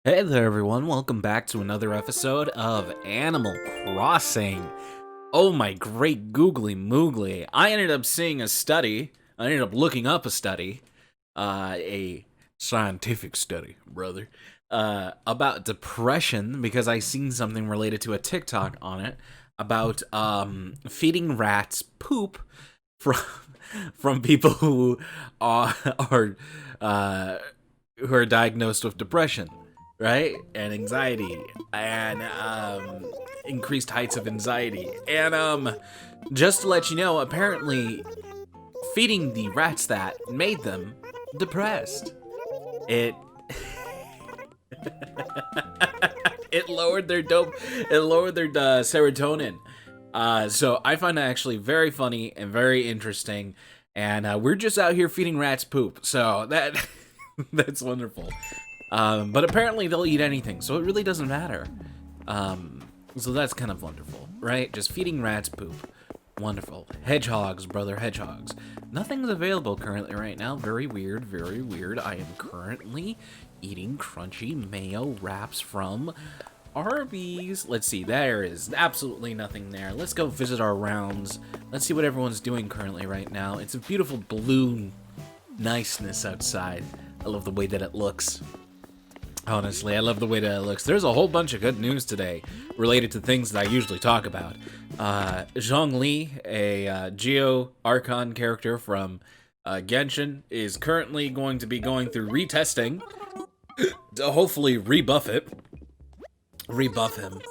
Hey there everyone, welcome back to another episode of Animal Crossing. Oh my great googly moogly. I ended up seeing a study, I ended up looking up a study, a scientific study, brother, about depression because I seen something related to a TikTok on it about feeding rats poop from from people who are who are diagnosed with depression, right? And anxiety, and increased heights of anxiety. And just to let you know, apparently feeding the rats that made them depressed. It it lowered their serotonin. So I find that actually very funny and very interesting. And we're just out here feeding rats poop, so that that's wonderful. But apparently they'll eat anything, so it really doesn't matter. So that's kind of wonderful, right? Just feeding rats poop. Wonderful. Hedgehogs, brother, hedgehogs. Nothing's available currently right now. Very weird, very weird. I am currently eating crunchy mayo wraps from Arby's. Let's see, there is absolutely nothing there. Let's go visit our rounds. Let's see what everyone's doing currently right now. It's a beautiful blue niceness outside. I love the way that it looks. Honestly, I love the way that it looks. There's a whole bunch of good news today related to things that I usually talk about. Zhong Li, a Geo Archon character from Genshin, is currently going to be going through retesting to hopefully rebuff him.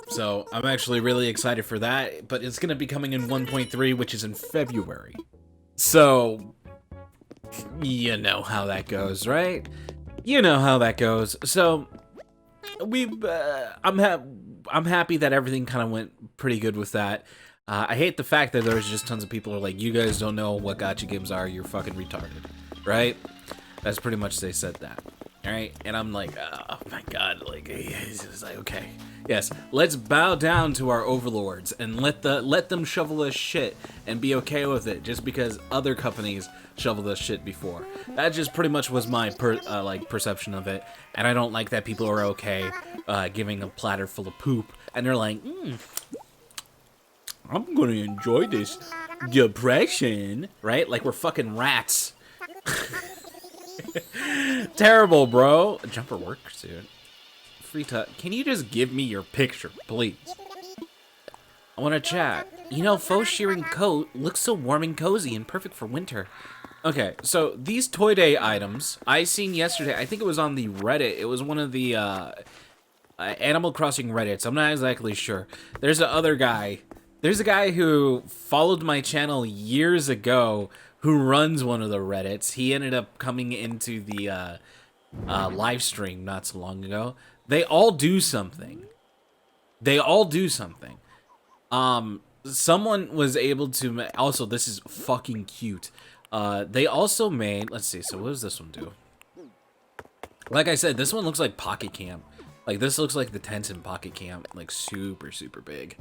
So I'm actually really excited for that, but it's going to be coming in 1.3, which is in February. So you know how that goes, right? You know how that goes. So I'm happy that everything kind of went pretty good with that. I hate the fact that there's just tons of people who are like, you guys don't know what gacha games are, you're fucking retarded, right? That's pretty much they said that. All right, and I'm like, oh my god, like, it's just like, okay, yes, let's bow down to our overlords and let them shovel this shit and be okay with it, just because other companies shovel this shit before. That just pretty much was my perception of it, and I don't like that people are okay giving a platter full of poop and they're like, I'm gonna enjoy this depression, right? Like we're fucking rats. Terrible, bro. Jumper works, dude. Can you just give me your picture, please? I want to chat. You know, faux shearing coat looks so warm and cozy and perfect for winter. Okay, so these Toy Day items I seen yesterday. I think it was on the Reddit. It was one of the Animal Crossing Reddits. I'm not exactly sure. There's a guy who followed my channel years ago who runs one of the Reddits. He ended up coming into the live stream not so long ago. They all do something. Someone was able to... Also, this is fucking cute. They also made... Let's see, so what does this one do? Like I said, this one looks like Pocket Camp. Like, this looks like the tents in Pocket Camp. Like, super, super big.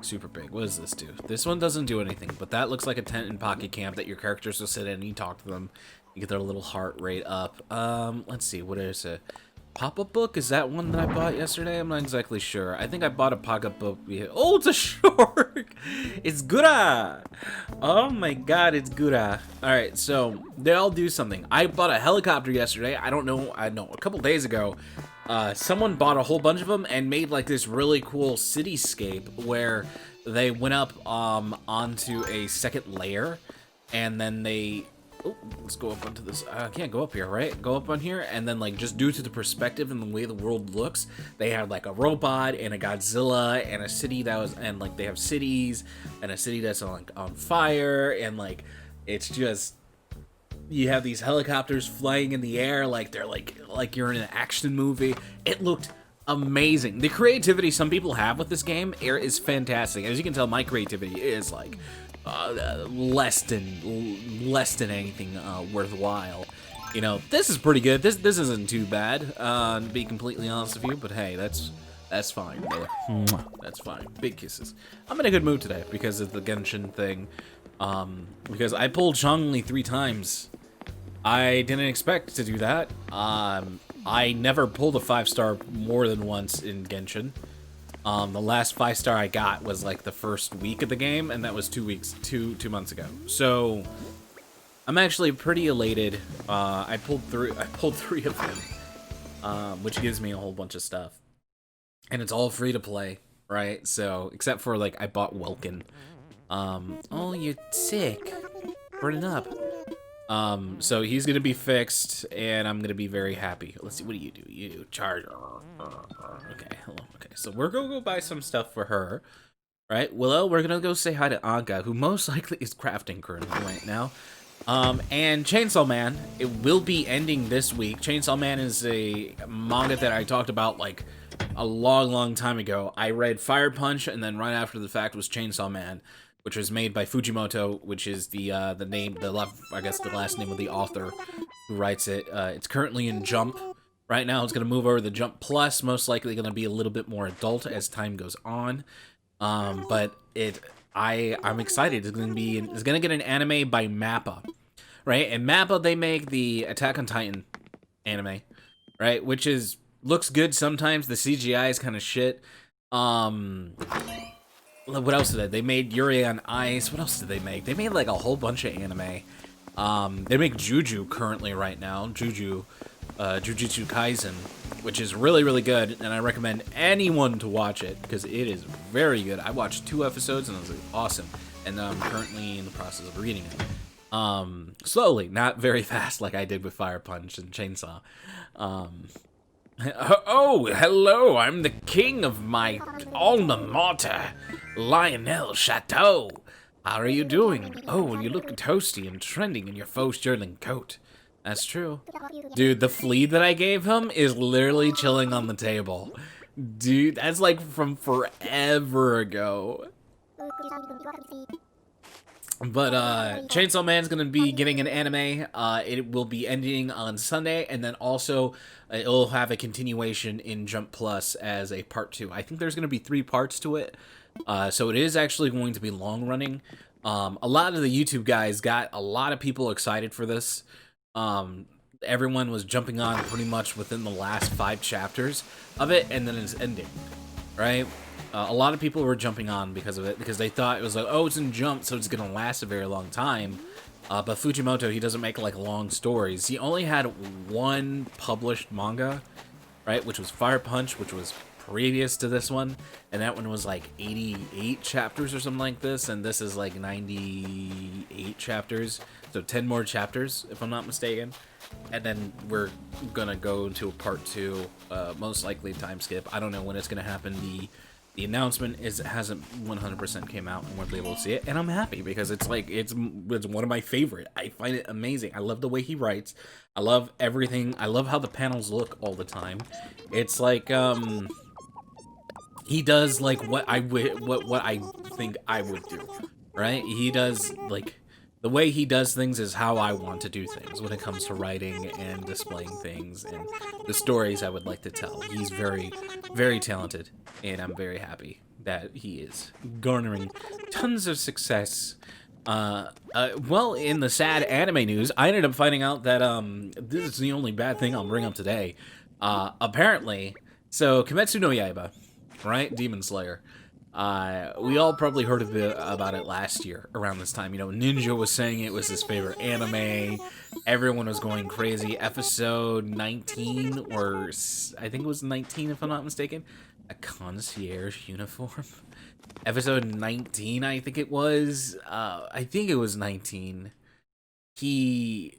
Super big. What does this do? This one doesn't do anything, but that looks like a tent in Pocket Camp that your characters will sit in and you talk to them. You get their little heart rate up. Let's see. What is it? Pop-up book? Is that one that I bought yesterday? I'm not exactly sure. I think I bought a pop-up book. Oh, it's a shark! It's Gura! Oh my god, it's Gura. Alright, so they all do something. I bought a helicopter yesterday. I know, a couple days ago. Someone bought a whole bunch of them and made like this really cool cityscape where they went up onto a second layer, and then they... Oh, let's go up onto this. I can't go up here, right? Go up on here, and then like just due to the perspective and the way the world looks, they had like a robot and a Godzilla and a city that was, and like they have cities and a city that's like on fire, and like it's just, you have these helicopters flying in the air like they're like you're in an action movie. It looked amazing. The creativity some people have with this game is fantastic. As you can tell, my creativity is like less than anything worthwhile. You know, this is pretty good. This isn't too bad, to be completely honest with you. But hey, that's fine, brother. That's fine. Big kisses. I'm in a good mood today because of the Genshin thing. Because I pulled Zhongli 3 times. I didn't expect to do that. I never pulled a 5-star more than once in Genshin. The last 5-star I got was like the first week of the game, and that was 2 months ago. So I'm actually pretty elated. I pulled 3 of them, which gives me a whole bunch of stuff, and it's all free to play, right? So except for like I bought Welkin. Oh, you're sick. Burn it up. So he's gonna be fixed, and I'm gonna be very happy. Let's see, what do? You do charger. Okay, hello. Okay, so we're gonna go buy some stuff for her, right? Willow, we're gonna go say hi to Anka, who most likely is crafting currently right now. And Chainsaw Man, it will be ending this week. Chainsaw Man is a manga that I talked about like a long time ago. I read Fire Punch, and then right after the fact was Chainsaw Man, which was made by Fujimoto, which is the last name of the author who writes it. It's currently in Jump. Right now, it's going to move over to Jump Plus, most likely going to be a little bit more adult as time goes on. But I'm excited. It's going to get an anime by Mappa, right? And Mappa, they make the Attack on Titan anime, right? Which looks good sometimes. The CGI is kind of shit. What else did they made Yuri on Ice. What else did they make? They made like a whole bunch of anime. They make Juju currently right now. Jujutsu Kaisen, which is really good, and I recommend anyone to watch it because it is very good. I watched 2 episodes and it was awesome, and I'm currently in the process of reading it. Slowly, not very fast like I did with Fire Punch and Chainsaw. Oh, hello, I'm the king of my alma mater, Lionel Chateau. How are you doing? Oh, you look toasty and trending in your faux sterling coat. That's true. Dude, the flea that I gave him is literally chilling on the table. Dude, that's like from forever ago. But Chainsaw Man's gonna be getting an anime. It will be ending on Sunday, and then also it'll have a continuation in Jump Plus as a part 2. I think there's gonna be 3 parts to it, so it is actually going to be long running. A lot of the YouTube guys got a lot of people excited for this. Everyone was jumping on pretty much within the last 5 chapters of it, and then it's ending, right? A lot of people were jumping on because of it, because they thought it was like, oh, it's in Jump, so it's gonna last a very long time. But Fujimoto, he doesn't make like long stories. He only had 1 published manga, right, which was Fire Punch, which was previous to this one, and that one was like 88 chapters or something like this, and this is like 98 chapters, so 10 more chapters, if I'm not mistaken. And then we're gonna go to a part 2, most likely time skip. I don't know when it's gonna happen. The announcement hasn't 100% came out, and we'll be able to see it, and I'm happy because it's one of my favorite. I find it amazing. I love the way he writes. I love everything. I love how the panels look all the time. It's like he does like what I think I would do, right? He does like the way he does things is how I want to do things when it comes to writing and displaying things and the stories I would like to tell. He's very talented, and I'm very happy that he is garnering tons of success. Well, in the sad anime news, I ended up finding out that this is the only bad thing I'll bring up today. Apparently, so Kimetsu no Yaiba, right? Demon Slayer. We all probably heard about it last year around this time. You know, Ninja was saying it was his favorite anime. Everyone was going crazy. Episode 19, or I think it was 19 if I'm not mistaken. A concierge uniform. Episode 19, I think it was. I think it was 19. That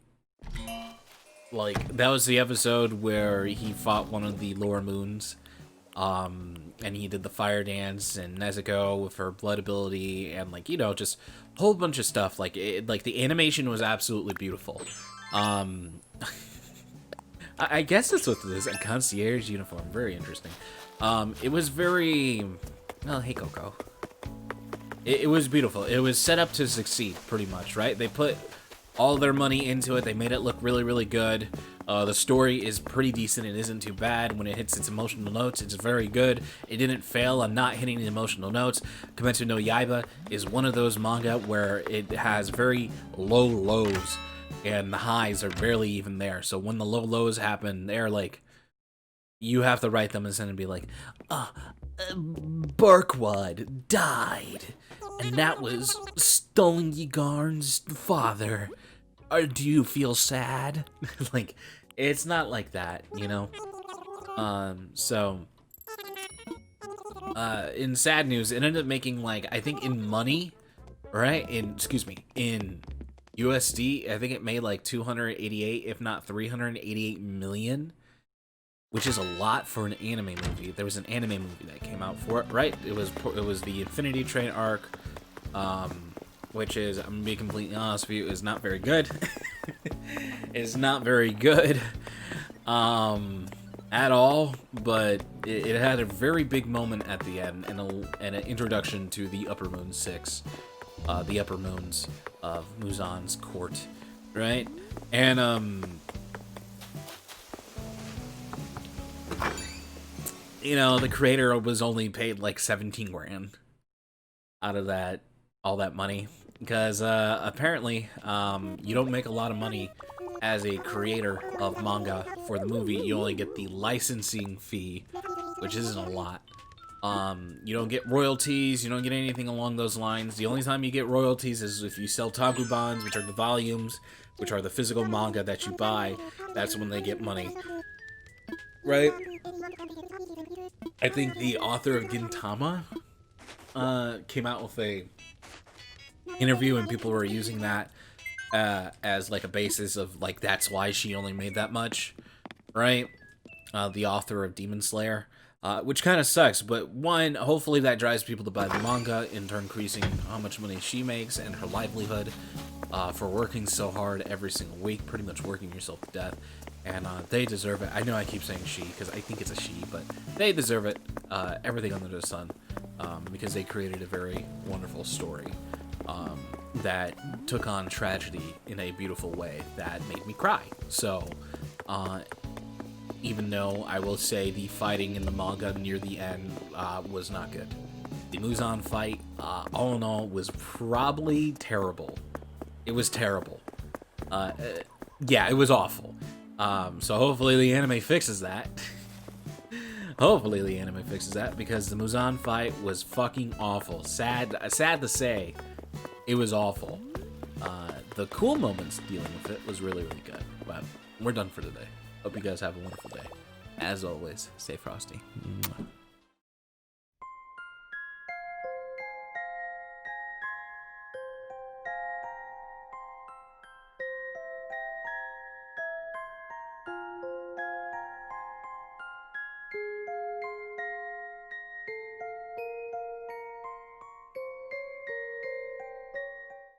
was the episode where he fought one of the lower moons. And he did the fire dance, and Nezuko with her blood ability, and like, you know, just a whole bunch of stuff. Like the animation was absolutely beautiful. I guess that's what it is, a concierge uniform. Very interesting. It was very, well, hey Coco. It was beautiful. It was set up to succeed, pretty much, right? They put all their money into it. They made it look really good. The story is pretty decent. It isn't too bad. When it hits its emotional notes, it's very good. It didn't fail on not hitting the emotional notes. Kimetsu no Yaiba is one of those manga where it has very low lows, and the highs are barely even there. So when the low lows happen, they're like you have to write them and send and be like, Barkwad died, and that was Stongygarn's father. Or do you feel sad? Like, it's not like that, you know? In sad news, it ended up making, like, I think in money, right? In USD, I think it made like 288, if not 388 million, which is a lot for an anime movie. There was an anime movie that came out for it, right? It was the Infinity Train arc, which is, I'm gonna be completely honest with you, is not very good. It's not very good, at all, but it had a very big moment at the end and an introduction to the Upper Moon 6, the Upper Moons of Muzan's court, right? And you know, the creator was only paid like 17 grand out of that, all that money, because apparently you don't make a lot of money as a creator of manga for the movie. You only get the licensing fee, which isn't a lot. You don't get royalties, you don't get anything along those lines. The only time you get royalties is if you sell tankobons, which are the volumes, which are the physical manga that you buy. That's when they get money, right? I think the author of Gintama came out with a interview, and people were using that as like a basis of like, that's why she only made that much, right? The author of Demon Slayer, which kind of sucks, but one, hopefully that drives people to buy the manga, in turn increasing how much money she makes and her livelihood for working so hard every single week, pretty much working yourself to death. And they deserve it. I know I keep saying she because I think it's a she, but they deserve it, everything under the sun, because they created a very wonderful story that took on tragedy in a beautiful way that made me cry. So, even though I will say the fighting in the manga near the end was not good. The Muzan fight, all in all, was probably terrible. It was terrible. Yeah, it was awful. So hopefully the anime fixes that. Hopefully the anime fixes that, because the Muzan fight was fucking awful. Sad to say, it was awful. The cool moments dealing with it was really, really good. But we're done for today. Hope you guys have a wonderful day. As always, stay frosty. Mwah.